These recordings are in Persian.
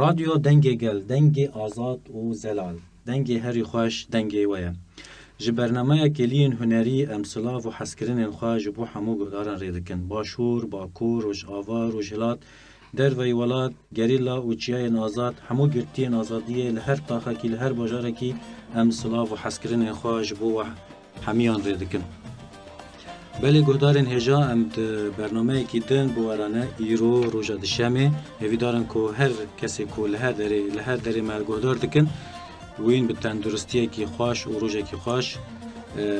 رادیو دنگی گل، دنگی آزاد و زلال، دنگی هری خوش، دنگی ویا. جبرنامه کلین هنری امثلا و حسکرین خواج بو همو گدارن ریدکن باشور باکور روش آوار روش هلات در وی ولاد گریلا و چیای نازاد همو گرتی نازادیه لهر طاقه کی لهر باجاره کی امثلا و حسکرین خواج بو همیان ریدکن. بله گهدارن هجا ام برنامه کی دن بوارانه ایرو روزا دشمه هیدارن کو هر کسی کو لهر دری مال گهدار دکن وین به تندرستی کی خوش و روزا کی خوش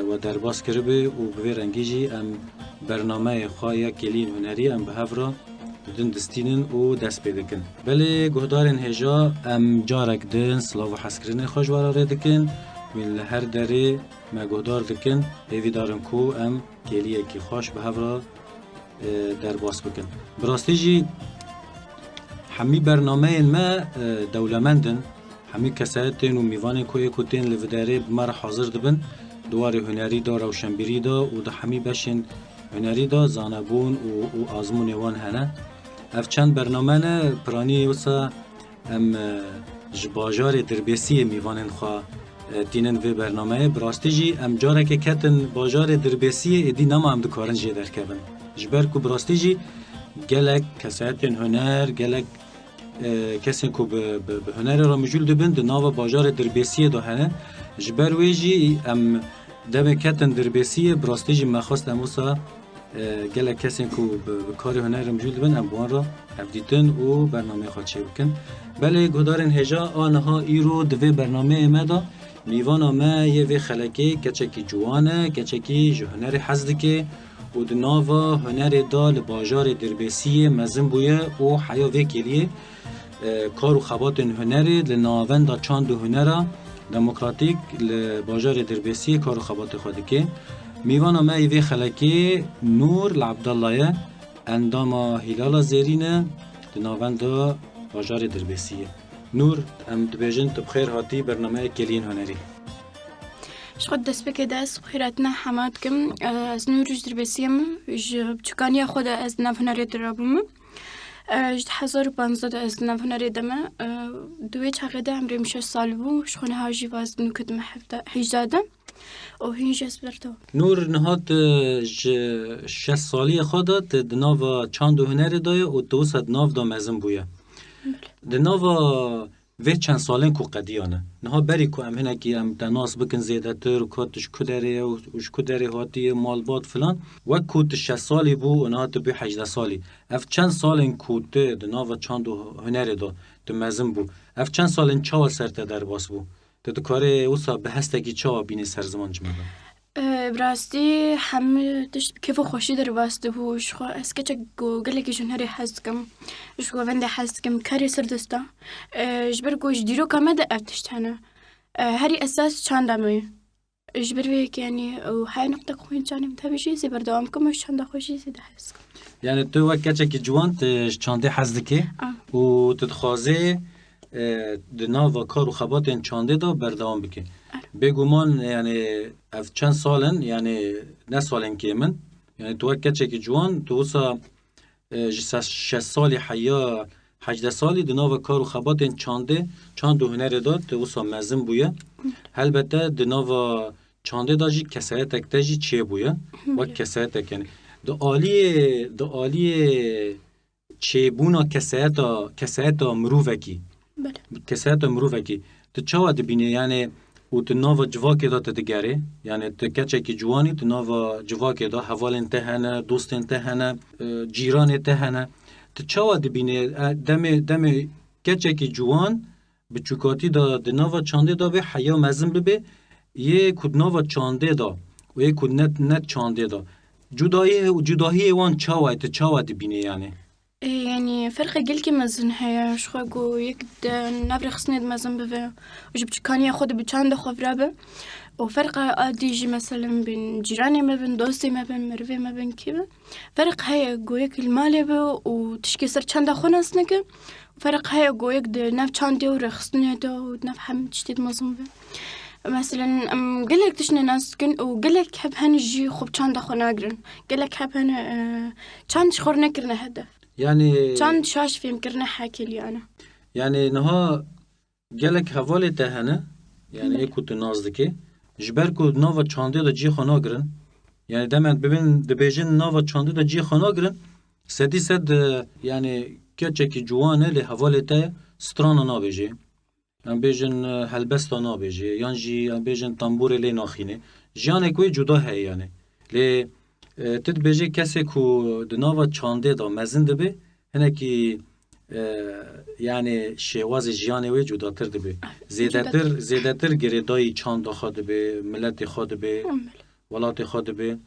و در باس کربه و به رنگیجی ام برنامه خوایا کلین هنری ام به هفرا دن دستینن و دست پیدا کن. بله گهدارن هجا ام جارک دن سلاو حسکرین خوش وارا دکن وین لهر دری ما گهدار دکن هیدارن کو ام کلیه کی خوش به هفرا در باس بکن. براستی جی همی برنامه ما دولمندن همی کسایتین و میوان کوی کوتین لوداره بمر حاضر دبن دوار هنری دا روشنبیری دا و دا همی بشین هنری دا زانبون و آزمون وان هنه اف چند برنامه نه پرانی وسا ام جباجار دربیسی میوانن خواه دینن و برنامه براستی جی ام جاره که کتن باجار دربیسی ادی نما هم دکارن جی در کبن جبر کو براستی جی گلک کسایتین هنر گلک کسی کو به هنر را مجول دبن د ناو باجار دربیسی دا هنه جبر ویجی ام دم کتن دربیسی براستی جی مخواست اموسا گلک کسی کو به کار هنر مجول دبن ام بوان را افدیتن و برنامه خود چه بکن. بله گدارن هجا آنها ایرو دوی برنامه امدا میوانا ما یه وی خلکی کچکی جوانه کچکی جهنر حزدکه و دناوا هنر دال باجار دربیسی مزن بویه و حیا وی کلیه کار و خبات هنر لناون دا چاند هنره دموکراتیک لباجار دربیسی کار و خبات خودکه میوانا ما یه وی خلکی نور لعبدالله اندام هلال زیرینه دناون دا باجار دربیسیه. نور ام دبیجن تبخیر هاتی برنامه کلین هنری. شخص دست بکه دست خیراتنا حماد کم از نورج دربیسیم چکانی خود از نفهنری درابم. جد 1500 از نفهنری دمه دوی چقدر عمرم 6 سال بود شخونه هاجی واز نکدم 18 و هینج اسپرتو. نور نهاد 6 سالی خودت دناو چند هنری دای و 200 ناو دا مزن بویه. دناوا و چند سالن کو قدیانه نه بری کو ام هنه کی ام دناس بکن زیاده تر کوتش کدره و کدره هاتی مالبات فلان و کوت 6 سالی بو و نه تو 18 سالی اف چند سالن کوت دناوا چند هنر دو تو مزن بو اف چند سالن چا سرته در باس بو تو کار اوسا به هستگی چا بینی سر زمان جمعه براستی همه داشت کیف و خوشی در واسطه بوش خو از که چه گوگل که جنهری حس کم شو ونده حس کم کاری سر دستا جبر گوش دیرو کامده افتشت هنه هری اساس چند دمی جبر ویک یعنی و های نقطه خوین چانم تبیشی زی بردام کمش چند خوشی زی ده حس کم یعنی تو وقت که جوان چنده حس دکی و تدخوازه دنا و کار و خبات این چانده دا بردام بکن بگومان یعنی اف چند سالن یعنی نه سالن که من یعنی تو وقت که جوان تو وسا 6 سالی حیا 18 سالی دنا و کار و خبات این چانده چند هنر داد تو وسا مزن بویه البته دنا و چانده داجی کسایت اکتاجی چه بویه و کسایت یعنی دو عالی چه بونا کسایت مروفکی کسایت مروفکی تو چه بینی یعنی و تو ناو جواکی دا تدگره یعنی تو کچه که جوانی تو ناو جواکی دا حوال انتهنه دوست انتهنه جیران انتهنه تو چه بینی دم کچه که جوان به چوکاتی دا ناو چانده دا به حیا مزم ببه یه کود ناو چانده دا و یه کود نت چانده دا جداهی وان چه بینی يعني فرق قل كي مزن هيا شخو يك نبرخ سند مزن بفه وجب كان ياخد بچند خبره وفرق اديجي مثلا بين جيراني ما بين دوستي ما بين مرفي ما بين كيبه فرق هيا جويك المالي به وتشكي سر چند خونس نك فرق هيا جويك ده نف چند ورخصنه ده ونفهم تشتيت مزن به مثلا قلك تشني ناس كن وقلك حب هنجي خب چند خونه اگرن قلك حب هن چند خور نكرنا هدف يعني چند شاش فيلم كرنا حكي لي أنا يعني نها gelek hevalê te hene yani ê ku tu naz dikê ji ber ku nava çandê de cî xwe nagirin yani demen bibin dibêjin nava çandê de cî xwe nagirin sedî sed yani keçekî ciwan e lê hevalê te strana nabêje em bêjin helbesta nabêje yan jî em bêjin tamborê lê naxîne jiyanek wê cuda heye yani lê tu dibêje kesê ku di nava çandê da mezin dibe hinekî yani şêwazê jiyanê wê cudatir dibe zêdetir girêdayî çanda xwe dibe milletê xwe dibe welatê xwe dibe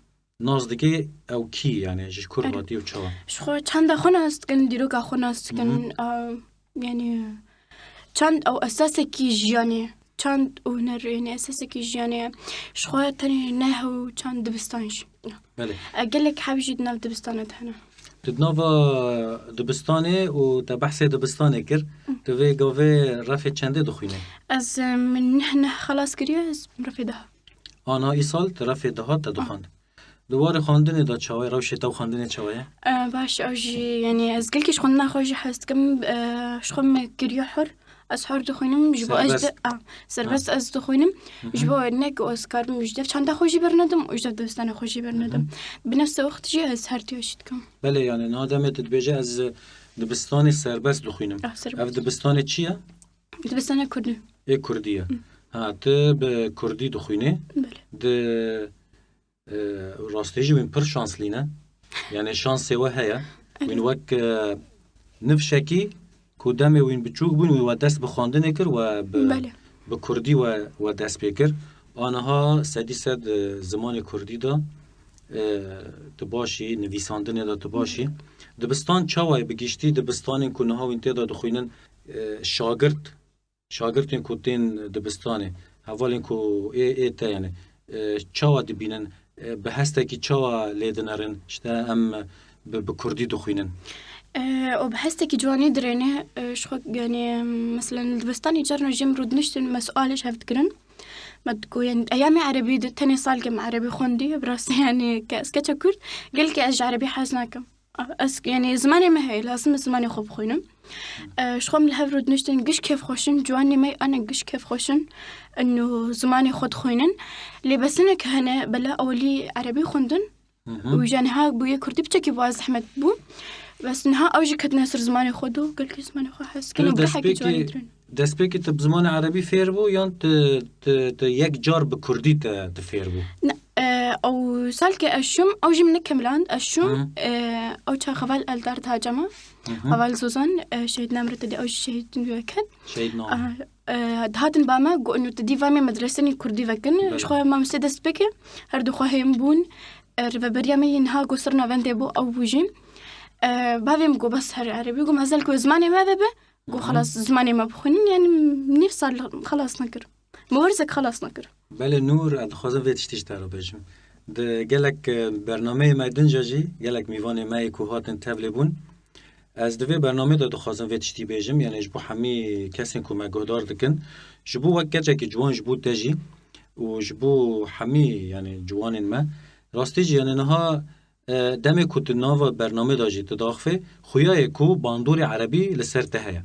naz dike ew kî yani ji kur hatî û çawa شخو چند خو nas dikin dîroka xwe nas dikin yani çand ew esasekî jiyanê çand û huner yani esasekî jiyanê şxwe tenê nehew çand dibistan jî belê gelek hev jî di nav dibistana de hene Tu nava dibistanê û te behsê dibistanê kir tu vê gavê refê çendê dixwîne ez min neh xelas kiriye ez refê daha ana îsal tu refê daha te dixwand di warê xwandinê da çawa ye rewşê te û xwandinê çawa ye باش ew jî yani ez gelekî ji xwendina xwe jî hez dikim ji xwe me kiriye hor ez hor dixwînim ji bo ez serbest ez dixwînim ji bo nek ez karim ji dev çanda xwe jî bernedim û ji dev dibistana xwe jî bernedim bi nefse wext jî ez her tîya jî dikim belê yani nademê tu dibêje ez dibistanê serbest dixwînim ev dibistanê çi ye dibistana kurdî ê kurdî ye ha tu bi kurdî dixwînî di rastî jî wîn pir şanslî ne yani şansê we heye wîn wek nifşekî ku demê wîn biçûk bûn wî we dest bi xwandinê kir we bi kurdî we dest pê kir aniha sedî sed zimanê kurdî da tu başî nivîsandinê da tu başî dibistan çawa ye bi giştî dibistanên ku niha wîn tê da dixwînin şagirtên ku tên dibistanê hevalên ku ê te yani çawa dibînin bi hestekî çawa lê dinerin işte em bi kurdî dixwînin وبحسك جواني دريني شخو يعني مثلا الدبستاني جرنا جيم رود نشتن مسؤالي شافت كرن ما تقول يعني أيامي عربي تاني صالقة مع عربي خوندي براسي يعني كأسكتش كرد قال كي أج عربي حاسناكم يعني زماني ما هي لازم زماني خوب خوينم شخو من الهف رود نشتن قش كيف خوشن جواني ماي أنا قش كيف خوشن إنه زماني خود خوينن اللي بس أنا كهنا بلا أولي عربي خوندن وجاني ها بويا كردي بتشكي بواز أحمد بو بس نها أوجي كد ناصر زماني خودو قال لي زماني خو حس كنا بحكي جواني درن دەستپێکی تە بزمانی عربی فێر بوو یان یەک جار بە کوردی تە فێر بوو أو سالكي أشوم أو جي من كملان أشوم أو تا خوال ألدار تهاجمة خوال زوزان شهيد نمرة تدي أو شهيد نوكد شهيد نام هاتن باما قو إنه تدي فامي مدرسني كردي فكن شخوا ما مسي دەستپێکی هەردوو خوا هێم بوون ربەبەریامە ينها قو صرنا فندي بو أو بوجين بابيم قو بس هر عربي قو مازال كو زماني ما بابا قو خلاص زماني ما بخونين يعني نفصل خلاص نكر مورزك خلاص نكر بله نور دخوازم ویت تشتیش تر بجم ده گلک برنامه ما دنجاجی گلک میوان ما کو هاتن تبلیبون از دوی برنامه دخوازم ویت تشتی بجم یعنی جبو همی کسی کو مگودار دکن جبو وقت که جوان جبو تجی و جبو همی یعنی جوان ما راستی یعنی نها دمی کو تناو برنامه داجی تداخفه خویای کو باندور عربی لسر تهیا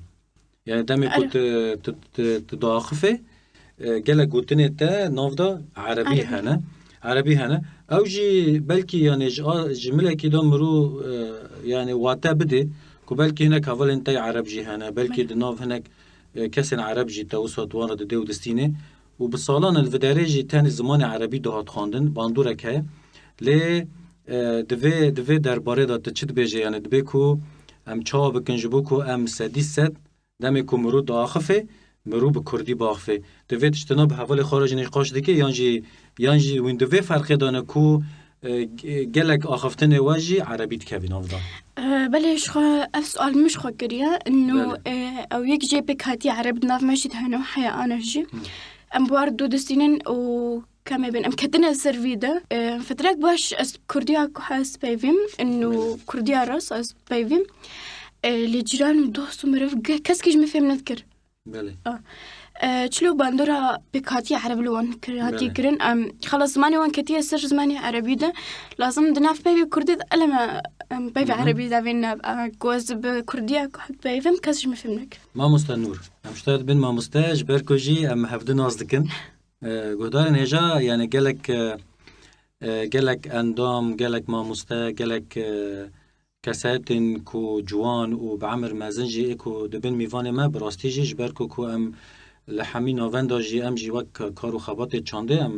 یعنی دمی کو تداخفه گله گوتنه تا نافدا عربی هنه او جی بلکی یعنی جمله کی دو مرو یعنی واتا بده کو بلکی هناك اول انت عرب جی هنه بلکی د ناف هناك کسن عرب جی توسط وارد دو دستینه و بسالان الفدارجی تاني زمان عربی دهات خواندن باندورک هه لی دوی درباره دا تچید بیجه یعنی دوی کو ام چا بکن جبو کو ام سدیست دمی کو مرو داخفه مرو به کردی باخفه دوی تجتناب حوال خارج نقاش دیگه یانجی وین دوی فرقی دانه کو گلک آخفتن واجی عربی تکوین آفدا بله شخو اف سؤال مش خو كريا انه او يك جي بك هاتي عرب ناف ماشي هنا حيا انا جي ام بواردو دستينن و كما بين ام كدنا سيرفيدا فتراك باش اس كرديا كحاس بايفيم انه كرديا راس اس بايفيم اللي جيران دوست مرف كاسكيج ما فهم نذكر بله تشلو باندورا بكاتي عرب لون هاتي بله. كرن خلاص زماني وان كتير سر زماني عربي ده لازم دناف بيبي كردي ألما بيبي عربي ده بينا جوز بكردية بيفهم كاسش مفهمك ما مستنور امشتاد بين ما مستاج بركوجي ام هفدو نازدكن گهدارن هجا يعني گلک اندام گلک ما مستا گلک کساتن کو جوان و بعمر مازنجی اکو دبن میوان ما براستی جیش برکو کو ام لحمی نووندا جی ام جی وک کارو خبات چانده ام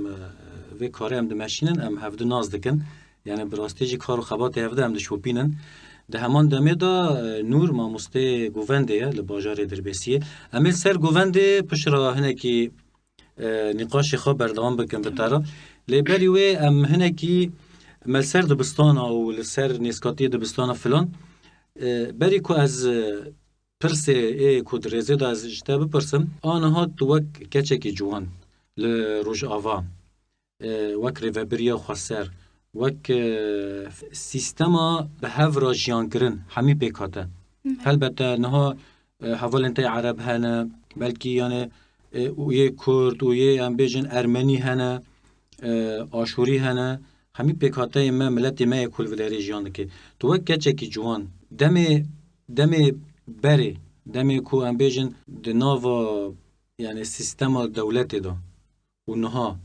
و کاره ام دمشینن ام هفدو نازدکن يعني براستيجي كارو خبات هفده ام دشوبينن ده همان دمه دا نور ما مسته گوونده لباجار دربسیه امیل سر گوونده پشرا هنکی نقاش خواب بردوام بکن بطرا لیبری وی ام هنکی ملسر دبستان او لسر نیسکاتی دبستان فلان بری کو از پرسه ای کو درزه دا از اجتا بپرسم آنها تو وک کچکی جوان لروج آوا وک ریوبریا خواسر وک سیستما به هفرا جیان کرن همی پیکاته البته نها حوالنتای عرب هنه بلکی یعنی اویه کرد اویه هم بیجن ارمنی هنه آشوری هنه همی پیکاته ما ملت ما کل ولری جیان که تو وک کچکی جوان دم بری دم کو هم بیجن دناوا یعنی سیستما دولت دا و نها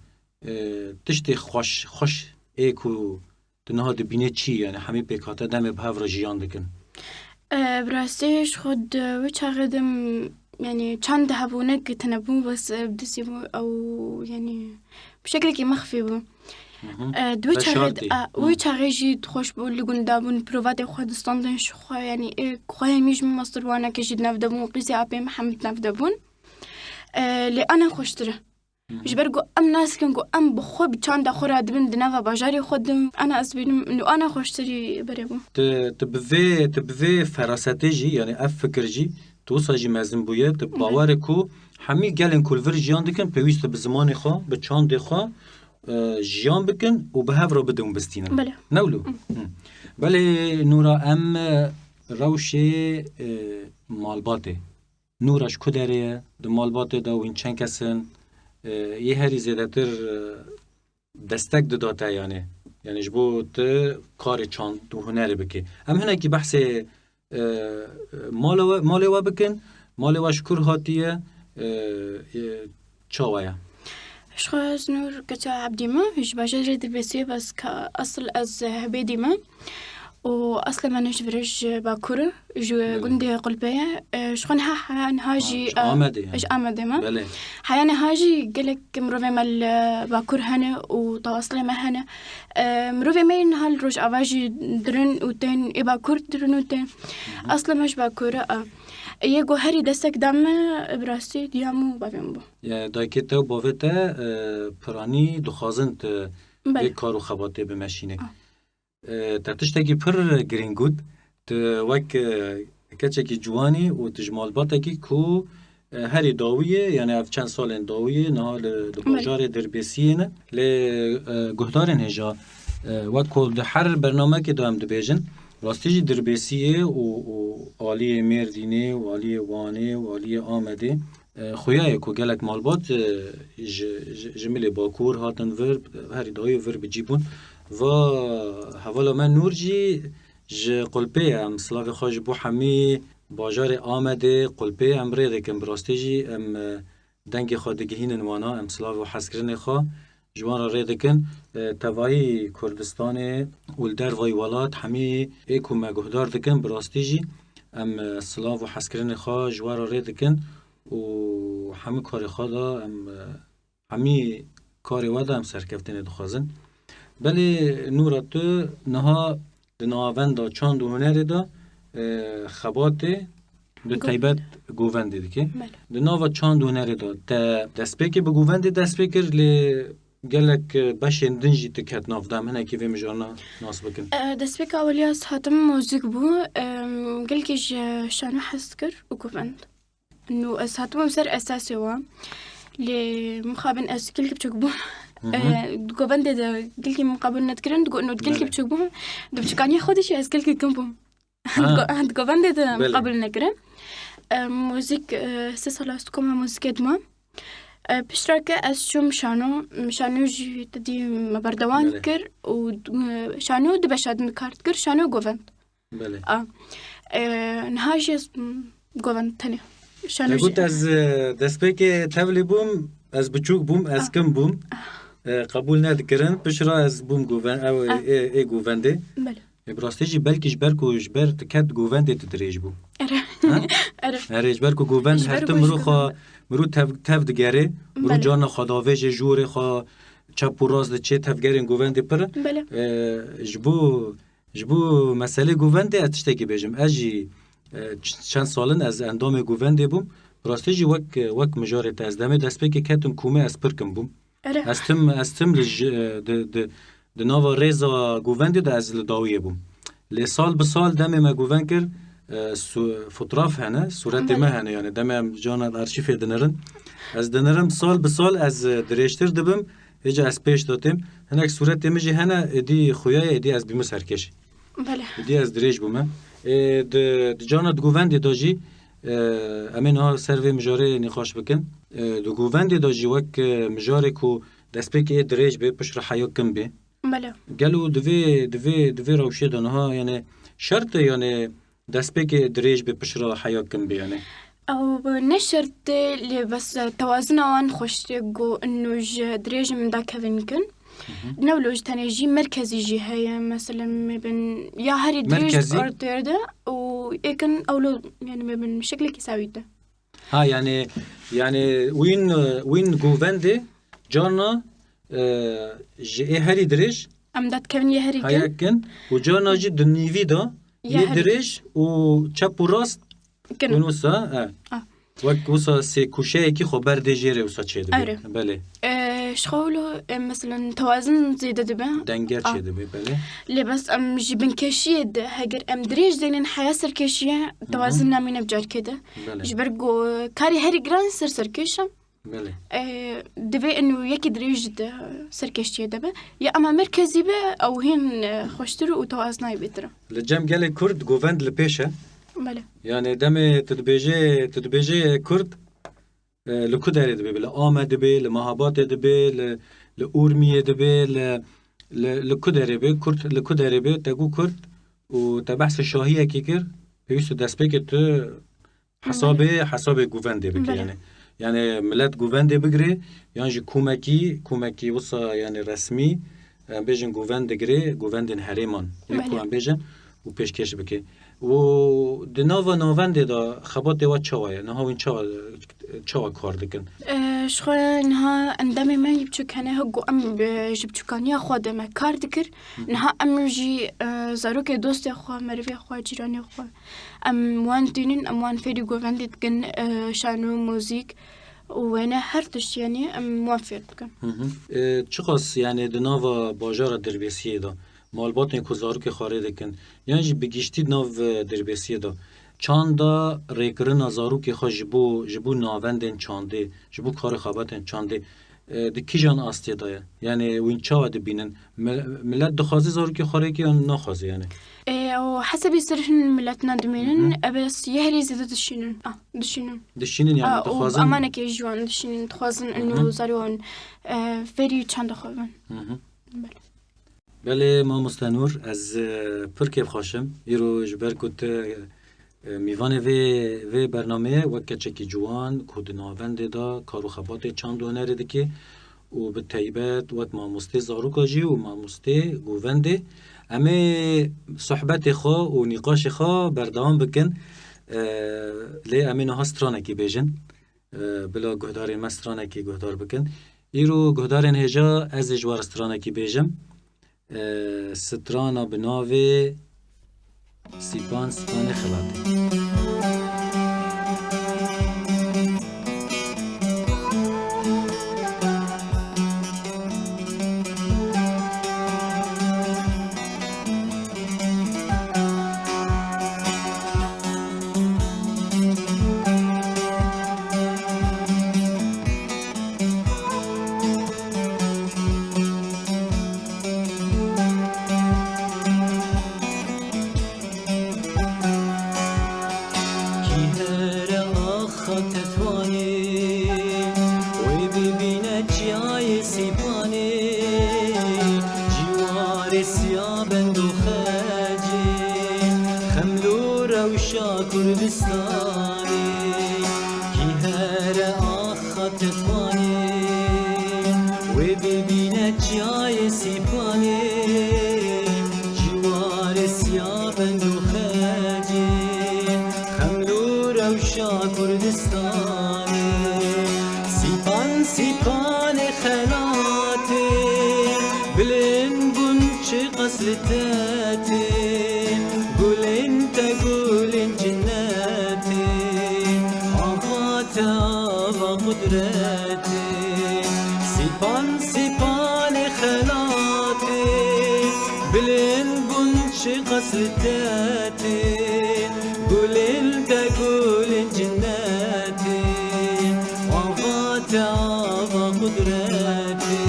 تشتی خوش ایکو دنها دبینه چی یعنی همی پیکاته دم به هفرا جیان دکن براستيش خد وش هقدم يعني كان دهبونك تنبون بس بدسي أو يعني بشكل كي مخفي بو دوش هقد وش هقيجي تخش بقول لقون دابون بروفات خد استندن شخوا يعني إيه خواه ميج من مصر وانا كجد نفدبون قيسي أبي محمد نفدبون لأنا خوشتره مش برجو أم ناس كنجو أم بخو بتشان دخورة دبن دنافا باجاري خدم أنا أسبينم إنه أنا خوشتري بريبو تبذي فراساتيجي يعني أفكرجي توصاجي مازن بويه باوركو همي جالن كل فرجيان دكن بيوست بزمان خو بتشان دخو جيان بكن وبهفرا بدون بستينا بله نولو بله نورا أم روشي مالباته نوراش كدريه د مالباته دا وين چن کسن یه هری زیادتر دستک داده یعنی جبو ته کار چاند و هنری بکی هم هنه که بحث مال و بکن مال و شکر هاتیه چاویه اشخاص نور كتا عبدي ما مش باجر دربسيه بس كأصل از هبيدي ما وأصلا ما نشفرش باكورة جو قندي قلبية شخون هاجي إيش آمده ما حيانا هاجي قلك مروفي مال باكور هنا وتواصل ما هنا مروفي مين هالروج أواجي درن وتين باكور درن وتين أصلا مش باكورة يجو هري دستك دم براسي ديامو بابيمبو يا دايكتا وبافتا براني دخازنت بكارو خباته بمشينك تتشتكي پر گرینگود وک کچکی جوانی و تجمال باتکی کو هری داویه یعنی اف چند سال داویه نه لباجار دربسیه نه لگهدارن هجا وک کل هر برنامه که دام دبیجن راستیجی دربسیه و عالی مردینه و عالی وانه و عالی آمده خویای کو گلک مالبات جمله باکور هاتن ور هری داویه ور بجیبون و حوالا من نورجی ج قلبه ام سلاف خوش بو همی باجار آمده قلبه ام ریده کم براستیجی ام دنگ خادگیهین وانا ام سلاف و حسکرین خواه جوان را ریده کن توایی کردستان ولدر وای ولاد همی ایکو مگهدار دکن براستیجی ام سلاف و حسکرین خواه جوان را ریده کن و همی کاری خواه دا ام همی کاری ودا ام سرکفتین دخوازن بله نورا تو نها دناوندا چاند و هنر دا خباته به طیبت گوونده دیگه دناوا چاند و هنر دا دستپیک به گوونده دستپیکر لی گلک باشن دنجی تکت نافدام هنه که ویم جانا ناس بکن دستپیک اولیاس هاتم موزیک بو گلکیش شانو حسکر و گووند انو از هاتم سر اساسی وا لی مخابن از گلک بچک بو گووند ده گلکی مقابل نتکرن دو انو گلکی بچک بو دو بچکانی خودش از گلکی کم بو عند گووند ده مقابل نکرن موزیک 3 سال است کم موزیک دما پشتراکه از شم شانو جی تدی مبردوان بله. کر و شانو دبشاد مکارت کر شانو گووند بله نهاجی گووند تنی شانو قلت جی از دست که تبلی بوم از بچوک بوم از کم بوم قبول ندکرن پشرا از بوم گووند او ای گوونده بله براستی جی بلکه جبرکو جبر تکت گوونده تدریج بوم اره هر جبرکو گووند جبر هر تم گوش مرو خا مرو تف دگره مرو بله. جانا خداوه جور خا چپ و راست چه تفگرین گوونده پر بله جبو مسئله گوونده اتشتکی بیجم اجی چند سالن از اندام گوونده بوم براستی جی وک مجارت از دمه دست که کتم کومه از پرکم بوم اره استم لج د نوو ریزا گوونده ده از لداویه بوم لی سال به سال دمه ما گوون کر فوتراف هنه صورت ما هنه یعنی دمه جانا ارشیف دنرن از دنرم سال به سال از دریشتر دبم هجا از پیش داتم هنک صورت مجی هنه ادی خویای ادی از بیمه سرکش بله ادی از دریج بومه د جانا گوونده داجی امین ها سروی مجاره نقاش بکن دو گوونده داجی وک مجاره کو دست که دریج به پشت حیا کم به بله قالوا دوی روشه دانها یعنی شرط یعنی دست که دریج به پشت حیا کم به یعنی او نشرت اللي بس توازنا وان خوشتقو انه دريج من داك هذا يمكن نولوج تاني جي مركزي جي هي مثلا ما بين يا هاري دريج مركزي؟ اوردر ده ويكن اولو يعني ما بين شكل كيساوي ده ها يعني وين جوفنده جانا جي هاري دريج ام دات كيفن يا هاري هيا كن كن وجانا جي دنيفي دا يدريج و چپ و راست كن ونوسا وقت وسا سي كوشي كي خبر دي جيري وسا چه دبي أره. بله شخولو مثلا توازن زيادة دبا دنگر چه دبي بله اللي بس ام جبن كشيد هاجر ام دريج زين حياة سركشية توازننا من بجار كده بله جبرقو كاري هاري جران سركشة بله دبي انه يكي دريج سركشية دبا يا اما مركزي با او هين خوشترو وتوازناي بيترا لجام قال كرد جوفند لبيشه بله يعني دم تدبيجي كرد لكدر دبي لآمة دبي لمهابات دبي لأورمية دبي لكدر دبي كرد لكدر دبي تقو كرد وتبحث الشاهية كيكر بيسو دسبيك تو حساب جوفن دبي يعني ملات جوفن دبي بجري يعني جي كوماكي وصا يعني رسمي بيجن جوفن دجري جوفن دن هريمان يكون بيجن وبيشكش بكي و دناوا ناونده دا خبات و چاوه نه این چاوه کار دکن شخو نها اندامي ما يبچو كان هجو ام بجبچو كان يا خود ما كار دكر نها ام جي زاروك دوست خو مرفي خو جيراني خو ام وان تنين ام وان فيديو غوفند دكن شانو موزيك وانا هرتش يعني ام موافق دكن چقاس يعني دناوا باجار دربيسيه دا مالبات نکوزارو که خاره دکن یعنی جی بگیشتی ناو دربیسیه دا چاندا ریکرن ازارو که خواه جبو ناوندن چانده جبو کار خوابتن چانده دکی جان آسته دایه یعنی وین چاوه دبینن ملت دخوازی زارو که خاره که نخوازی یعنی وحسب يصيرهن ملتنا دمينن بس يهلي زيادة دشينن يعني دخوازن وبأمانة كي يجوان دشينن تخوازن انه زاريون فيري چند خوابن بله ما مستنور از پرکیب خواشم ایرو جبر کت میوان وی برنامه وکه چکی جوان کود ناونده دا کارو خبات چند هنره دکی و به طیبت وک ما مسته زاروکا جی و ما مسته گوونده امه صحبت خوا و نقاش خوا بردوام بکن لی امه نها سترانکی بیجن بلا گهدار مسترانکی گهدار بکن ایرو گهدارن هجا از جوار سترانکی بیجم سترانا بناوی سیپان خلاطی تفانی و ببینه جای سیپانی جوار سیابند و خجی خملو روشا کردستانی سیپان سیپان خلاتی بلن بون چه قصلتاتی گلن تا گلن جناتی آفاتا و قدرتی سیپان سیپان خلاتی بلن بون چه قصلتاتی گلن تا گلن جناتی آفاتا و قدرتی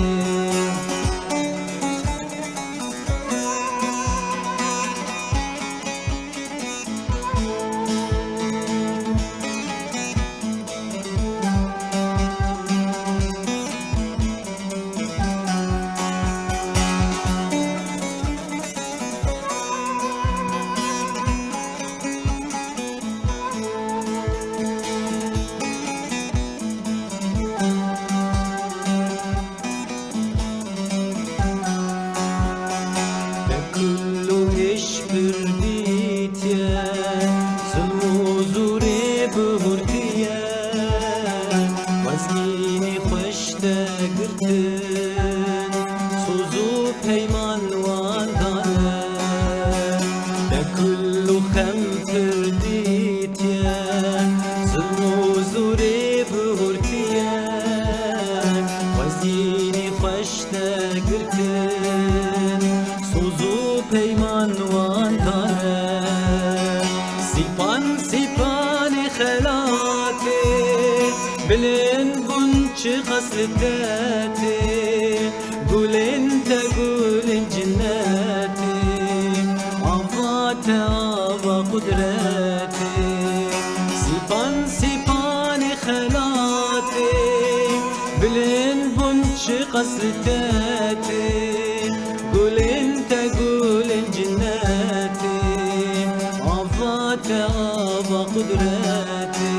بلن بون چه قصلتاتی گلن تا گلن جناتی آفاتا و قدرتی سیپان سیپان خلاتی بلن بون چه قصلتاتی گلن تا گلن جناتی آفاتا و قدرتی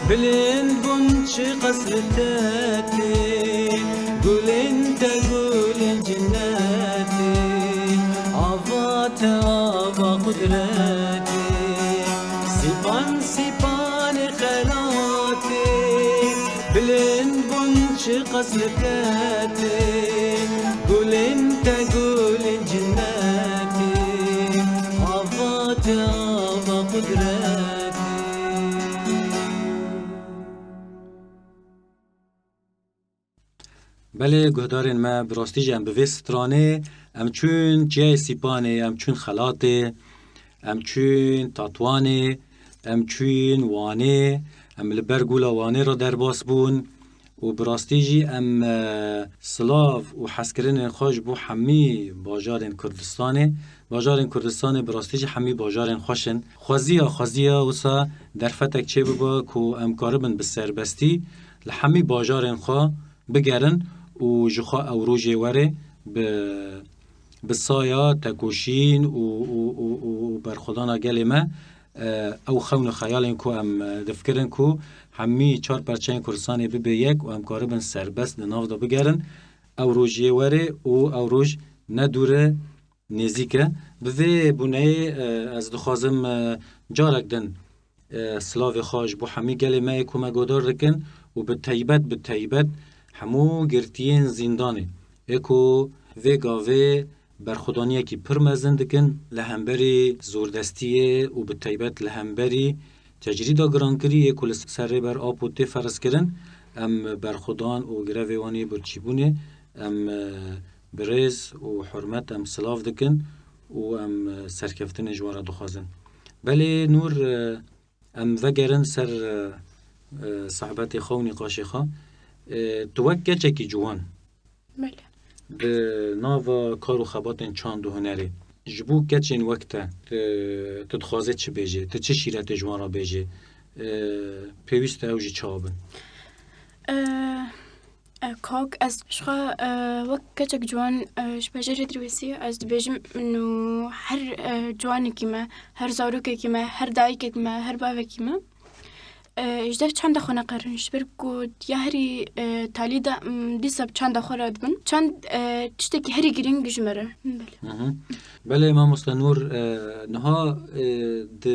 بلن بون چه قصلتاتی گلن تا گلن جناتی آفاتا و قدرتی سیپان سیپان خلاتی بلن بون چه قصلتاتی گلن تا گلن جناتی آفاتا و قدرتی بله گهدارین ما براستی جم به وسترانه ام چون جای سیپانه ام چون خلاطه ام چون تاتوانه ام چون وانه ام لبرگولا وانه را در باس بون و براستی جی ام سلاف و حسکرین خوش بو حمی باجارین کردستانه براستی جی حمی باجارین خوشن خوزیا وسا در فتک چه ببا که ام کاربن بسربستی لحمی باجارین خوا بگرن و جخوا او روژه وره بسایا تکوشین و برخودانا گلی ما او خون خیالین کو ام دفکرن کو همی 4 پرچین کردستانی ببه یک و ام کاربن سربست ناف دا بگرن او روژه وره و او روژ ندوره نزیکه به بونه از دخوازم جارک دن سلاو خاش بو همی گل ما کمک گدار دکن و به تایبت همو گرتین زندانه اکو و گاوه برخودانیه که پر مزن دکن لهمبری زوردستیه و به تایبت لهمبری تجریدا گرانکری اکو سر بر آب و تی فرس کرن ام برخودان و گروهوانی برچیبونه ام برز و حرمت ام سلاف دکن و ام سرکفتن جوارا دخوازن بله نور ام وگرن سر صحبت خو نقاش خو توکه چکی جوان بله به ناو کارو خباتن چاند و هنری جبو کچین وقتا تدخوازه چه بیجه چه شیرت جوان بیجه پیوست اوجی چابن کاک از شخا وقت کچک جوان شبجر دروسی از بیجم انو هر جوانی کیمه هر زاروکی کیمه هر دایی کیمه هر باوی کیمه اجدر چند خونه قرنش برگود یا هری تالی دا دیساب چند خورد بن چند چته کی هری گرینگ جمره بله ما مستنور نها د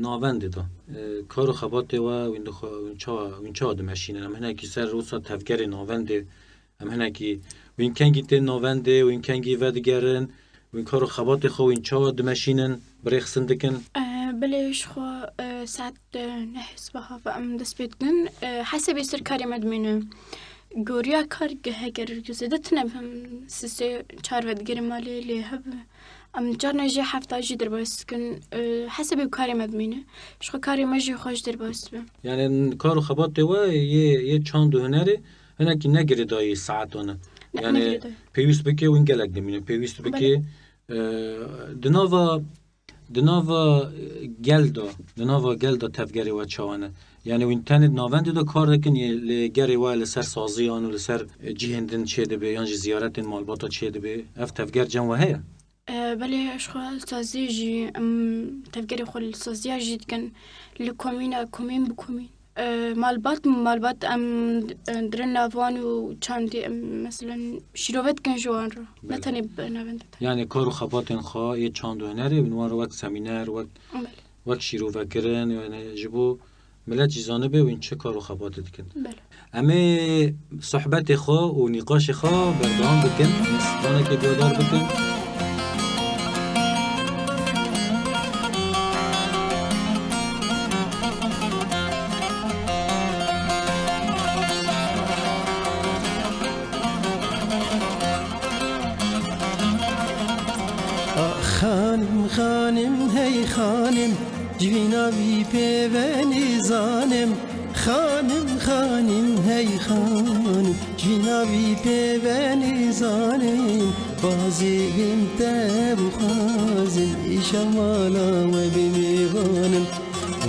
ناوند دا کارو خبات و وینچا دمشینه هم هنه کی سر روسا تفگر ناوند هم هنه کی وین کنگی ته ناوند وین کنگی ودگرن وین کارو خبات خو وینچا دمشینن برخصن دکن بله شخو ساعت نحس بها و ام دست بیدن حسب سر کاری مدمینه گوریا کار گهگر جزده تنبهم سه چهار ودگری مالی لیه ام جار نجی هفته جی در باست کن حسب کاری مدمینه شخو کاری مجی خوش در باست به یعنی کارو خبات و یه چند هنری هنه کی نگری دایی ساعتانه یعنی پیوست بکی و اینگلک دمینه پیوست بکی دناوا گلدا تفگری و چوانه یعنی وین تند ناوند دا کار دکن یه گری و لسر سازی آنو لسر جیهندن چه ده به یانج زیارت مالباتا چه ده به اف تفگر جن و هیا بله اشخال سازی جی تفگری خول سازی جی دکن لکومین بکومین مالبات ام درن ناوان و چندی مثلا شیروت کن جوان رو نتانی بنوند یعنی کارو خباتن خواه یه چند هنری بنوان رو وقت سمینر وقت شیرو کرن یعنی جبو ملت جیزانه به و این چه کارو خبات دکن بله اما صحبت خواه و نقاش خواه بردام بکن نستانه که بیادار بکن خانم هی خانم جوینا بی پیونی زانم خانم هی خانم جوینا بی پیونی زانم بازی گمته بخوازم ایشمالا و بمیوانم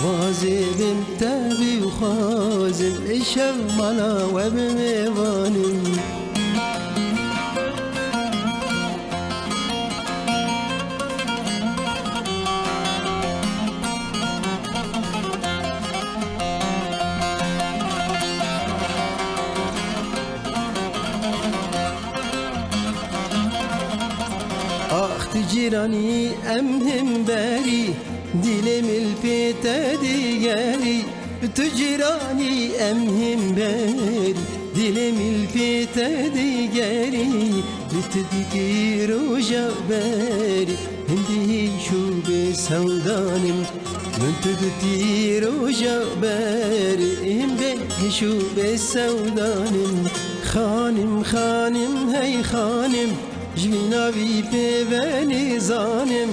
بازی گمته بخوازم ایشمالا و بمیوانم جيراني أمهم باري دلم البيت دياري تجيراني أمهم باري دلم البيت دياري بتدكير وجباري هندي شو بسودانم من تدكير وجباري هندي شو بسودانم خانم هي خانم جوینا بی پیونی زانم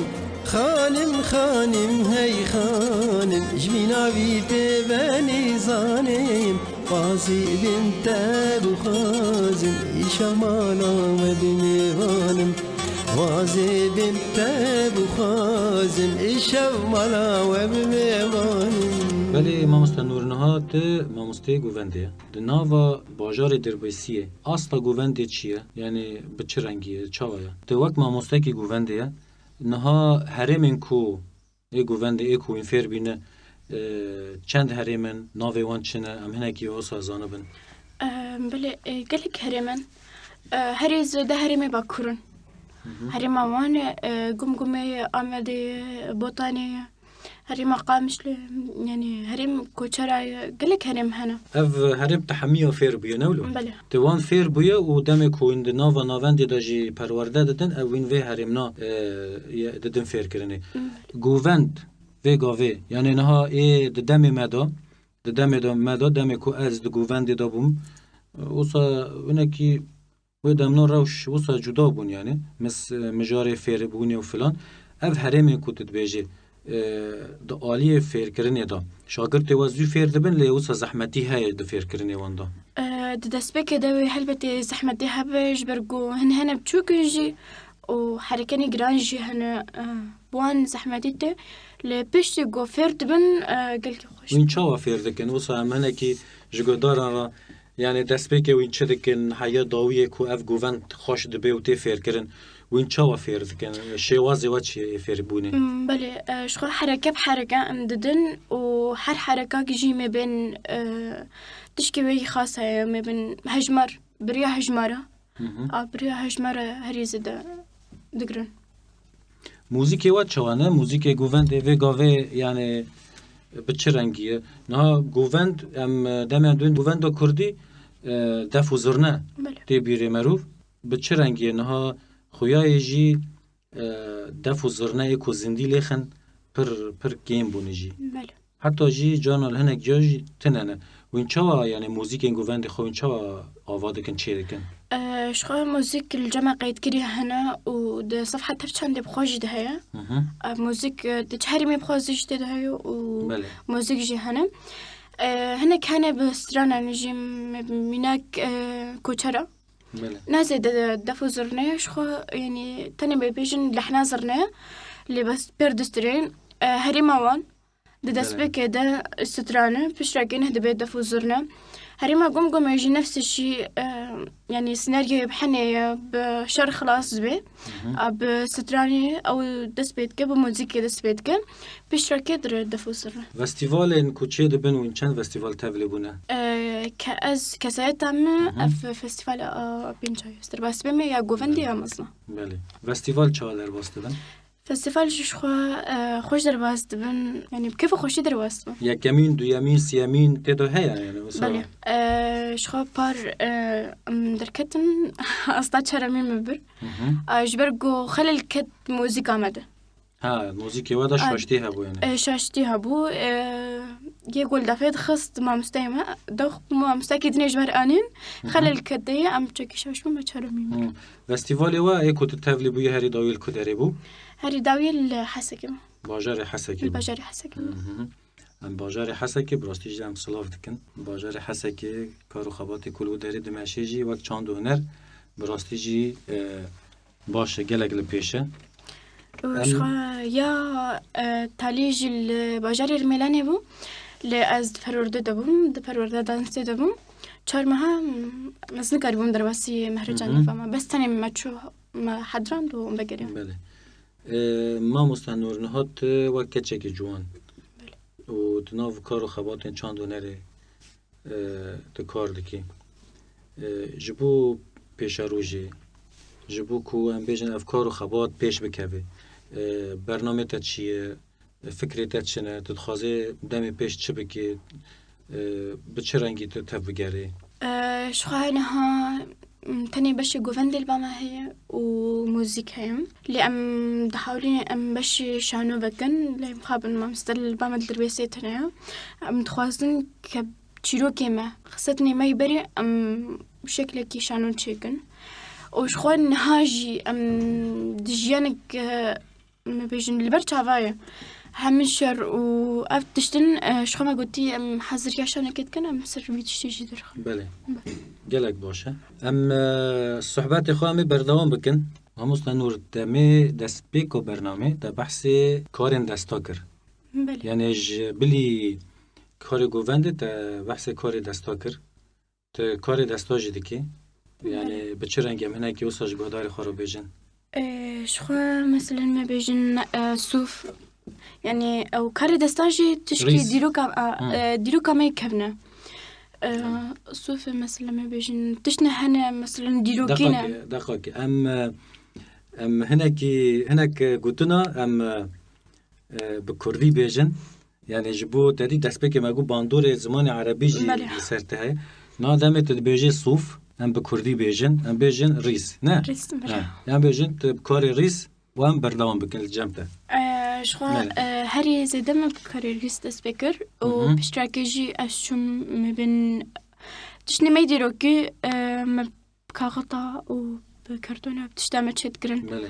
خانم هی خانم جوینا بی پیونی زانم بازی بنت بخازم ایشمالا و بمیوانم بازی بنت بخازم ایشمالا و بمیوانم بله ماموستا نورنهات ماموسته گوونده ده ناوا باجار دربیسیه اصلا گوونده چیه یعنی به چه رنگیه چاویه ده وقت ماموسته که گوونده نها هرمن کو ای گوونده ای کو این فیر بینه چند هرمن ناوی وان چنه ام هنه که اوسا زانه بن بله گلک هرمن هریز ده هرمه باکرون هريما وان قمقمي آمدي بوطاني هريما قامش يعني هريم كوچرا قلك هريم هنا اف هرم تحمیه فیر بویا نولو بله توان فیر بویا و دم کویند ناوا ناوند داجی پرورده دادن اوین وی هرم نا دادن فیر کرنی گووند و گاوه یعنی نها ای دم مدا دم کو از گووند دابم وصا ونکی و دمنا روش وصا جدا بون یعنی مس مجار فیر بونی و فلان اف هرم کو تدبیجی د عالی فیر کرنی دا شاگرد توازی فیر دبن لی وصا زحمتی های د فیر کرنی واندا دسبك دوي هلبتي زحمة دي هبج برقو هن بتشوكنجي وحركاني جرانجي هنا بوان زحمتي لبشتي قو فرد بن قلت خوش وين چاوا فیر دکن وصا همه کی جگداران را یعنی دسبک وین چه دکن حیا داویه کو اف گووند خوش دبه و تی فیر کرن وين چاوا فیر دکن شوازی و چی فیر بونه بله شخو حركة بحركة امددن وحر حركة جي ما بين تشكي خاصة ما بين هجمر بريا هجمرة بريا هجمرة هريزة دقرن موزیک و چوانه موزیک گووند و گاوه یعنی بچه رنگیه نه گووند ام دم دوین گووند کردی دفو زرنه تی بیره مروف بچه رنگیه نه خویای جی دفو زرنه اکو زندی لیخن پر گیم بونه جی حتی جی جانال هنک جاجی تننه وین چوا یعنی موزیک این گووند خو وین چوا آواده کن چه دکن شخو موزيك الجامعة قيد كري هنا ود صفحة تفشان دي بخوج ده هي موزيك تشهري مي بخوزش ده هي وموزيك جي هنا هنا كان بسترانا نجي مناك كوتشرا نازل دفو زرنية شخو يعني تاني بيجن لحنا زرنية اللي بس بيردسترين هريما وان دسبك ده استرانة فيش راكين هدا بيت دفو زرنا هريما قم يجي نفس الشيء يعني سيناريو بحني بشر خلاص بي بستراني او دسبيت كه بموزيكي دسبيت كه بيشتركي در دفوسرنا فستیوال ان کوچه دبن وین چند فستیوال تبلی بونه كأز كسایت هم اف فستیوال بینجای است بس بیم یا گووندی یا مزنا بله فستیوال چه در باستدن فستیوال خوش در باست بن يعني بكيف خوشي در باست یا کمین دو یمین سیمین تدو هیا یعنی بله شخو بار دركتن اصلا شرمين مبر جبرقو خلل كت موزيكا مده ها موزيكي ودا شاشتيها بو يعني شاشتيها بو يقول دافيد خست ما مستيمه دوخ ما مستاكدني جبر انين خلل كديه ام تشكي شاش ما شرمين فستیوال و اكو تتفلي بو هری داویل کدری بو هری داویل حسكي باجار حسكي باجار حسكي ام باجار حسكي براستی جام سلاف دکن باجار حسكي کارو خبات کلو دری دمشقی وقت چاند هنر براستی جی باشه گلگل پیشه يا تاليج الباجار الميلاني بو لأز فرورده دبوم دفرورده دانس دبوم چارمها مثل کاربوم درواسی مهرجانی فما بس تاني ماتشو ما حضران دو بگیریم بله ما مستنور نهات وقت چکی جوان و تناو کارو خباتن چند هنره تو کار دکی جبو پیش روزی جبو کو ام بیجن افکار و خبات پیش بکوه برنامه تا چیه فکری تا چنه تدخوازه دمی پیش چه بکی به چه رنگی تو تف بگره شخوانها تاني بشي جوفندي الباما هي وموزيك هيم اللي ام دحاولين ام بشي شانو بكن اللي مخابن ما مستل الباما الدرويسيت هنا ام تخوازن كبتشيرو كيما خصتني ما يبري ام بشكل كي شانو تشيكن وشخوان هاجي ام دجيانك ما بيجن البرشا فايا همشر وأفتشتن شو ما قلتي أم حذر ياشان كده كنا مسربي تشتي درخ. بله. جلك باشا. أم الصحبات إخواني بردوام بكن. هموسنا نور دمي دسبيكو برنامج ده بحث كارن دستاكر. بله. يعني بلي كار جوفند ده بحث كار دستاكر. ده كار دستاج ديكي. يعني بتشرنج من هناك يوصل جودار خراب بيجن. شو مثلا ما بيجن صوف. يعني أو كاري دستاجي تشكي ديرو كما يكفنا صوفي مثلا ما بيجن تشنا هنا مثلا ديرو كينا دقيقة أم ام هناك قلتنا ام بكردي بيجن يعني جبو تدي دسبك ما جو باندور زمان عربي جي بله. لسرتها نا دامت بيجي صوف ام بكردي بيجن ام بيجن ريس نه ريس بله. ام بيجن بكاري ريس وام بردوام بكن الجمته شخوا هری زیاده من بکاری ریس دست بکر و پشتراکیجی اشون مبین تشنی میدیرو که مبکاغطا و بکردونه بتشتامه چت گرن بله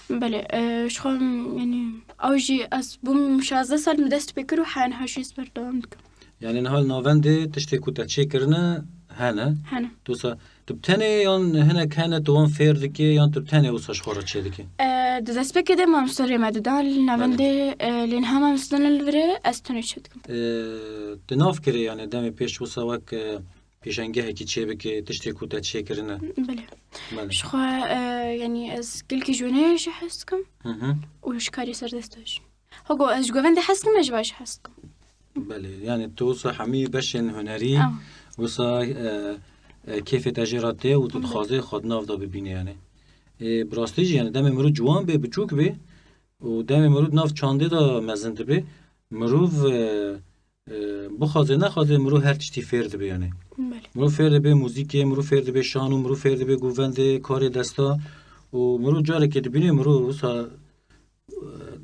بله شخوا يعني اوجي از بوم 16 سال مدست بکر و حان هاشیس بردوام دکم يعني نهال نوفنده تشتي كوتا تشيكرنا هنا هنا توسا تبتني يون هنا كانت وان فير دكي يون تبتني وصاش خورة تشي دكي دست بکده ما مصری مددان نونده لین هم مستن الوره استنی شدکم تناف كري يعني دامي بيش وصا وك بيشنجه هكي تشي بكي تشتي كوتا تشيكرنا بله بله شخوا يعني از كل جونيش حسكم مهم. وش كاري سر دستش هو از جوفن ده حسكم مش باش حسكم بله يعني توصا حمي بشن هنري وصا كيف تجربته وتتخاذي خد ناف دا ببيني يعني براستيجي يعني دامي مرو جوان بي بچوك بي ودامي مرو ناف چانده دا مزند بي مروف بخاطر نخاطر مرو هر تشتي فرد بي يعني بله مرو فرد بي موزيكي مرو فرد بي شانو مرو فرد بي گوونده کار دستا و مرو جاره که دبینه مرو وصا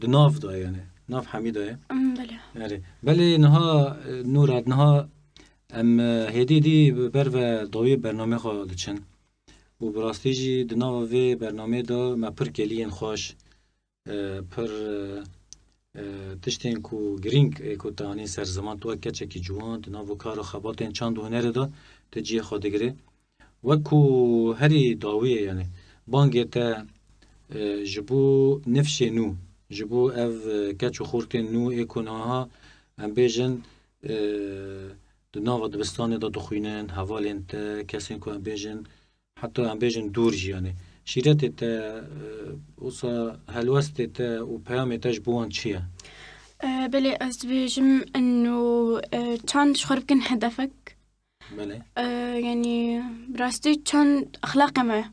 دناف دا يعني ناف حميدة بله يعني بله نها نورد نها ام هدی دی بر و داوی برنامه خواهد چن و براستیجی دناو و برنامه دا ما پر کلین خوش پر تشتین کو گرینگ کو تانی سر زمان تو کچه کی جوان دناو کار خباتین چند هنر دا تجیه خودگره و کو هری داوی یعنی بانگه تا جبو نفش نو جبو اف کچو خورتین نو اکونها ام بیجن ناو دبستان دا دخوینن حوالین تا کسین که ام بیجن حتی ام بیجن دور جی يعني شیرت تا اوسا هلوست تا و پیام تا جبوان چیه؟ بله از بيجم انه كان شخرب كن هدفك بله يعني براستي كان اخلاقي معه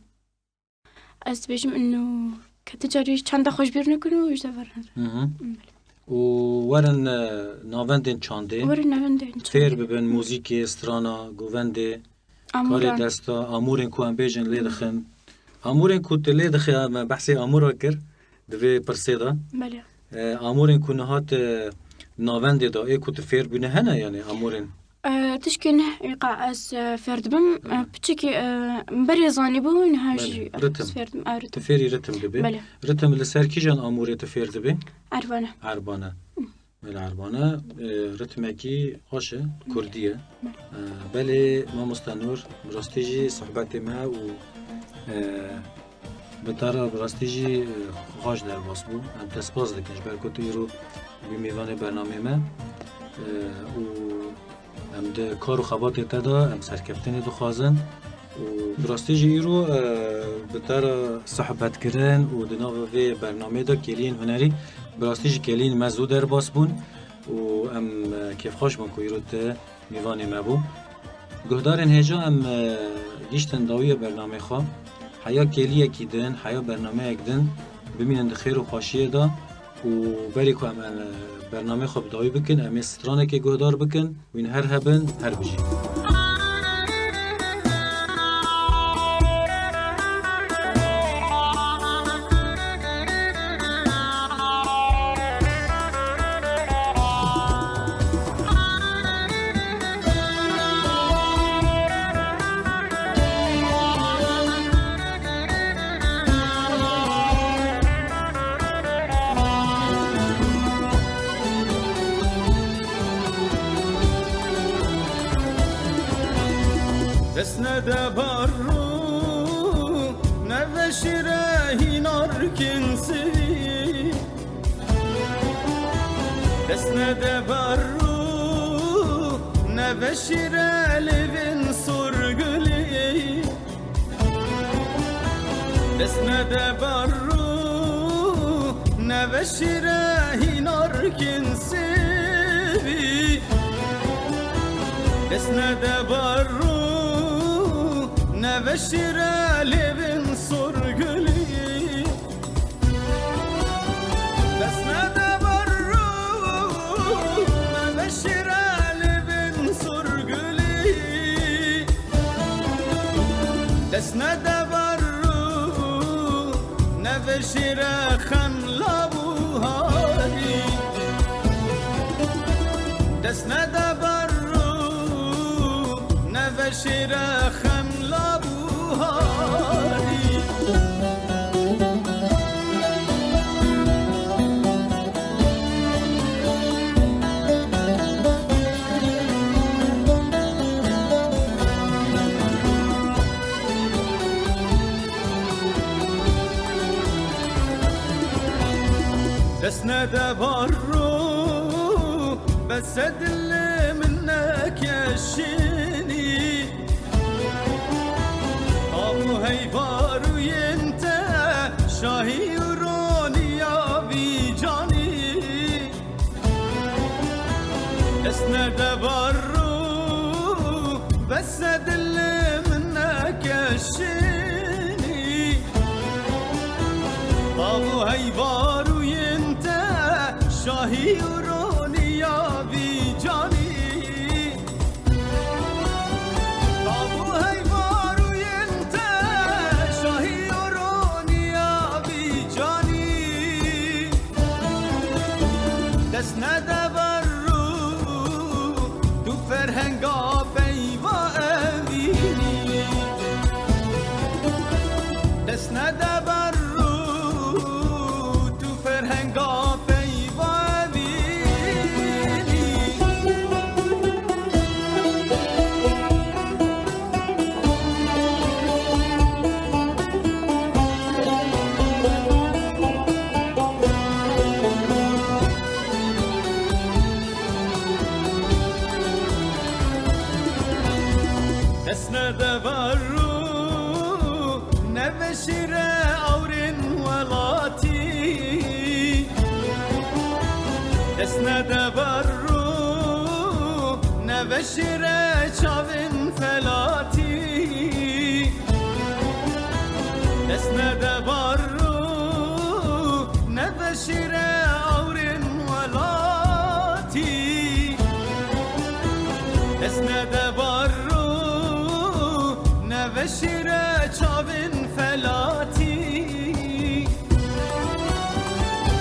از بيجم انه كتجاري كان دا خوش بير نكونو ويش دفرنا و ورن ناوندن چانده ورنا بندين فیر ببن موزیکی استرانا گوونده کار دستا امورن کو ام بیجن لیدخن امورن کو لیدخه بحثی امور کر دوی پرسیدا بله امورن کو نهات ناونده دا ای کو فیر بونه هنه یعنی امورن تشكين يقع از فرد بم بتشكي بريزاني بو نهاجي رتم. فرد رتم تفیری رتم دبی بله رتم لسر کی جان اموره تفیر دبی عرفانه عربانه بله عربانه رتمکی خوشه کردیه بله ما مستنور براستیجی صحبت ما و بطاره براستیجی خوش در باس بو ام تسپاس دکنش برکتو ایرو بیمیوان برنامه ما و ام ده کار و خبات تدا ام سرکفتنی دو خوازن و براستیجی ایرو بطاره صحبت کرن و دناو وی برنامه دا کلین هنری براستیجی کلین مزو در باس بون و ام کیف خوش من کویرو ته میوان مبو گهدارن هجا ام گیشتن داوی برنامه خواه حیا کلیه کی دن حیا برنامه یک دن ببینن خیر و خوشیه دا و بری که ام برنامه خواه داوی بکن ام استرانه که گهدار بکن و این هر هبن هر بجی اسند برو نوشره نارکن سوی اسند برو نوشره لبن سرگلی اسند برو نوشره نارکن سوی اسند برو نوشره لبن سرگلی نبشر خملا بوهاری دست ندبر رو نبشر خملا بوهاری دست ندبر رو بس دل منك يشيني ابو هيبار وينت شاهي وروني يا بيجاني دست ندبر رو بس دل منك يشيني ابو هيبار شاهی ورونی یا بی جانی بابو هیواروی انت شاهی ورونی یا بی جانی دست ندبر رو تو فرهنگا بیوا امینی دست ندبر رو تو فرهنگا ندبر رو نبشر اورن ولاتي دست ندبر رو نبشر چاون فلاتي دست ندبر رو نبشر اورن ولاتي دست ندبر نبشر چاون فلاتی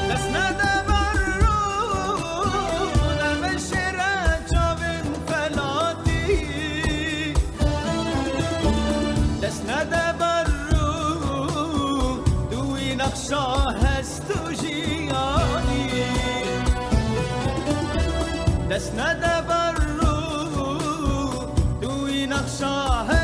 دست ندبر رو نبشر چاون فلاتی دست ندبر رو دوی نقشا هست و جیانی دست ندبر رو دوی نقشا هست